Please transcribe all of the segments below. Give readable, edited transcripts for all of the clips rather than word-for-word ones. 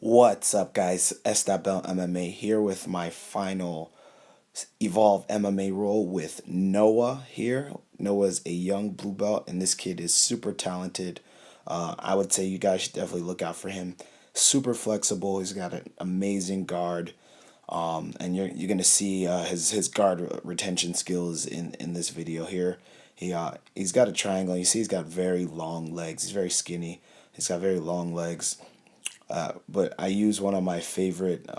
What's up, guys? Estabel MMA here with my final Evolve MMA role with Noah here. Noah's a young blue belt, and this kid is super talented. I would say you guys should definitely look out for him. Super flexible. He's got an amazing guard, and you're gonna see his guard retention skills in this video here. He's got a triangle. You see, he's got very long legs. He's very skinny. He's got very long legs. But I use one of my favorite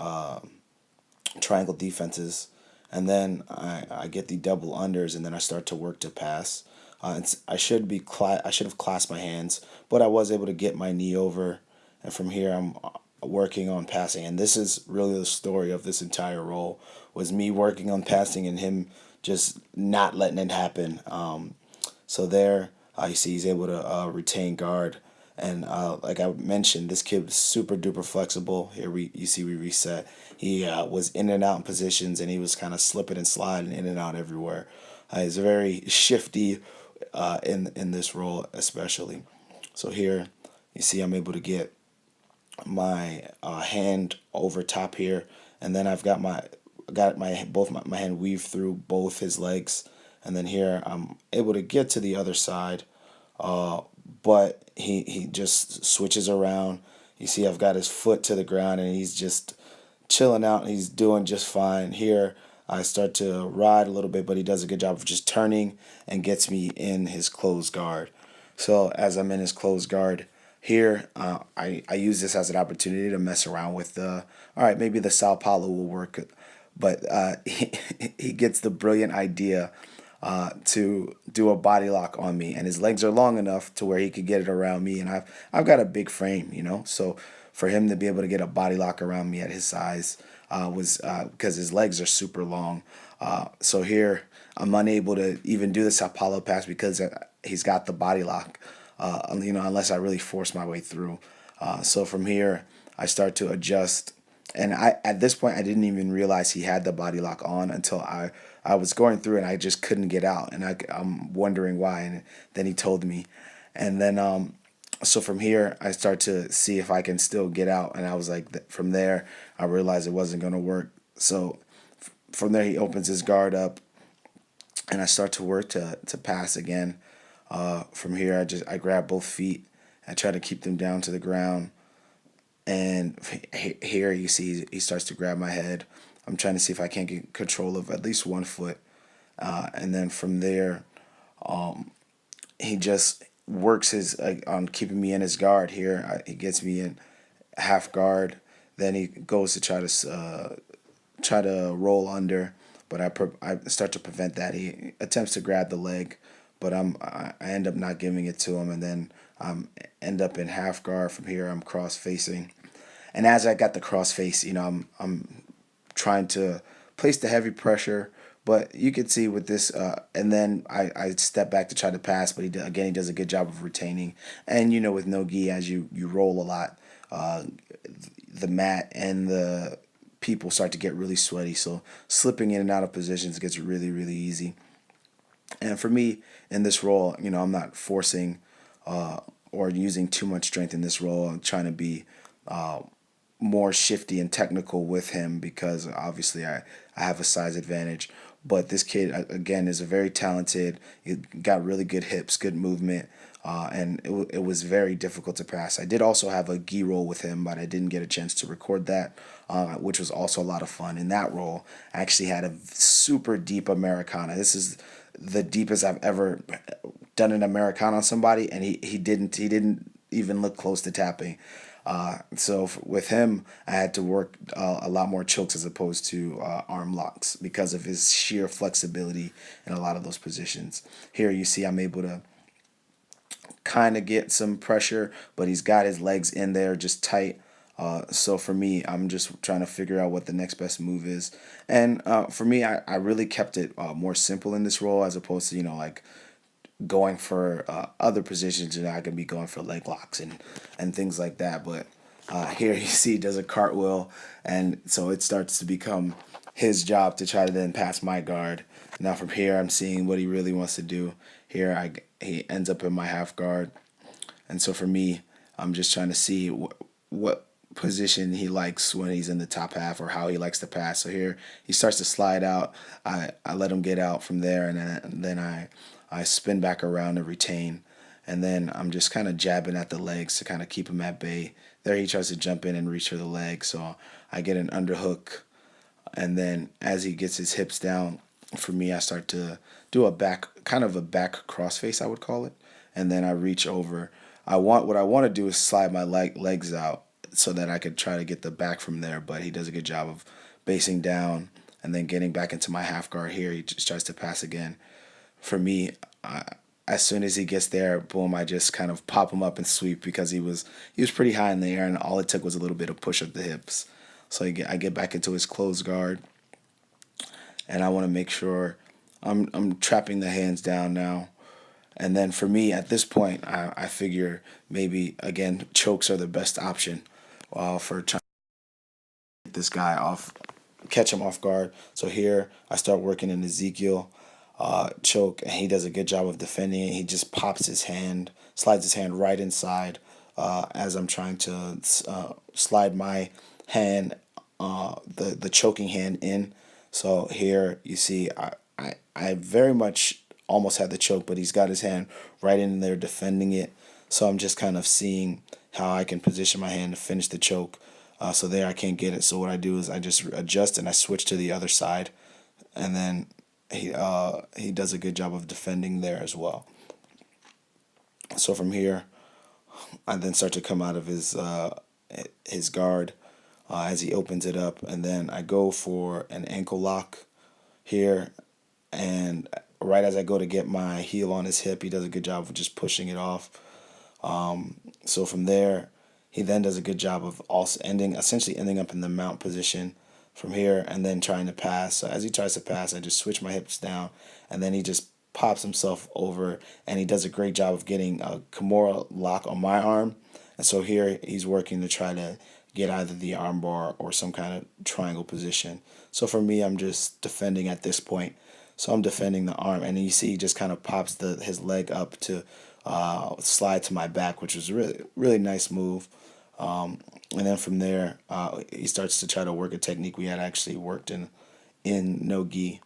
triangle defenses, and then I get the double unders, and then I start to work to pass. I should have clasped my hands, but I was able to get my knee over, and from here I'm working on passing. And this is really the story of this entire role, was me working on passing and him just not letting it happen. So there, you see he's able to retain guard. And like I mentioned, this kid was super duper flexible. Here you see we reset. He was in and out in positions, and he was kind of slipping and sliding in and out everywhere. He's very shifty in this role, especially. So here you see I'm able to get my hand over top here, and then I've got my hand weaved through both his legs, and then here I'm able to get to the other side, but he just switches around. You see I've got his foot to the ground, and he's just chilling out, and he's doing just fine. Here I start to ride a little bit, but he does a good job of just turning and gets me in his closed guard. So as I'm in his closed guard here, I use this as an opportunity to mess around with all right, maybe the Sao Paulo will work, but he gets the brilliant idea to do a body lock on me, and his legs are long enough to where he could get it around me, and I've got a big frame, so for him to be able to get a body lock around me at his size was because his legs are super long. So here I'm unable to even do the Sao Paulo pass because he's got the body lock, unless I really force my way through. So from here I start to adjust, and at this point I didn't even realize he had the body lock on until I was going through and I just couldn't get out, and I'm wondering why, and then he told me, and then so from here I start to see if I can still get out, and I was like, from there I realized it wasn't going to work. So from there he opens his guard up, and I start to work to pass again. From here I grab both feet, I try to keep them down to the ground, and here you see he starts to grab my head. I'm trying to see if I can't get control of at least one foot, and then from there, he just works his on keeping me in his guard. Here he gets me in half guard. Then he goes to try to roll under, but I start to prevent that. He attempts to grab the leg, but I end up not giving it to him, and then end up in half guard. From here I'm cross facing, and as I got the cross face, I'm trying to place the heavy pressure, but you could see with this, and then I step back to try to pass, but he does a good job of retaining. And with no gi, as you roll a lot, the mat and the people start to get really sweaty, so slipping in and out of positions gets really, really easy. And for me in this role, I'm not forcing or using too much strength in this role. I'm trying to be more shifty and technical with him because obviously I have a size advantage. But this kid, again, is a very talented. He got really good hips, good movement, and it was very difficult to pass. I did also have a gi roll with him, but I didn't get a chance to record that, which was also a lot of fun. In that roll, I actually had a super deep Americana. This is the deepest I've ever done an Americana on somebody, and he didn't even look close to tapping. So with him, I had to work a lot more chokes as opposed to arm locks because of his sheer flexibility in a lot of those positions. Here you see I'm able to kind of get some pressure, but he's got his legs in there just tight. So for me, I'm just trying to figure out what the next best move is. And for me, I really kept it more simple in this role as opposed to, like going for other positions. I can be going for leg locks and things like that. But here you see he does a cartwheel, and so it starts to become his job to try to then pass my guard. Now from here, I'm seeing what he really wants to do. Here he ends up in my half guard, and so for me, I'm just trying to see what position he likes when he's in the top half, or how he likes to pass. So here he starts to slide out. I let him get out from there, and then I spin back around and retain. And then I'm just kind of jabbing at the legs to kind of keep him at bay. There he tries to jump in and reach for the leg. So I get an underhook, and then as he gets his hips down, for me, I start to do a back, kind of a back crossface, I would call it, and then I reach over. What I want to do is slide my legs out so that I could try to get the back from there, but he does a good job of basing down and then getting back into my half guard here. He just tries to pass again. For me, as soon as he gets there, boom, I just kind of pop him up and sweep, because he was pretty high in the air, and all it took was a little bit of push of the hips. So I get back into his closed guard, and I want to make sure I'm trapping the hands down now. And then for me, at this point, I figure maybe, again, chokes are the best option for trying to get this guy off, catch him off guard. So here I start working in Ezekiel choke, and he does a good job of defending it. He just pops his hand, slides his hand right inside as I'm trying to slide my hand, the choking hand in. So here you see I very much almost had the choke, but he's got his hand right in there defending it. So I'm just kind of seeing how I can position my hand to finish the choke. So there I can't get it. So what I do is I just adjust and I switch to the other side, and then he does a good job of defending there as well. So from here, I then start to come out of his guard as he opens it up, and then I go for an ankle lock here, and right as I go to get my heel on his hip, he does a good job of just pushing it off. So from there, he then does a good job of also essentially ending up in the mount position from here, and then trying to pass. So as he tries to pass, I just switch my hips down, and then he just pops himself over, and he does a great job of getting a Kimura lock on my arm. And so here he's working to try to get either the arm bar or some kind of triangle position. So for me, I'm just defending at this point. So I'm defending the arm, and you see he just kind of pops his leg up to slide to my back, which was really really nice move. And then from there, he starts to try to work a technique we had actually worked in no gi.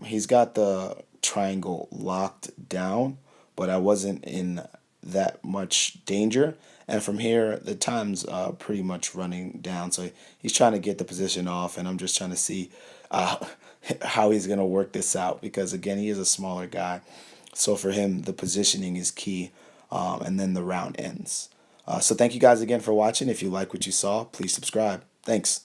He's got the triangle locked down, but I wasn't in that much danger. And from here, the time's pretty much running down. So he's trying to get the position off, and I'm just trying to see uh, how he's going to work this out, because, again, he is a smaller guy. So for him, the positioning is key, and then the round ends. So thank you guys again for watching. If you like what you saw, please subscribe. Thanks.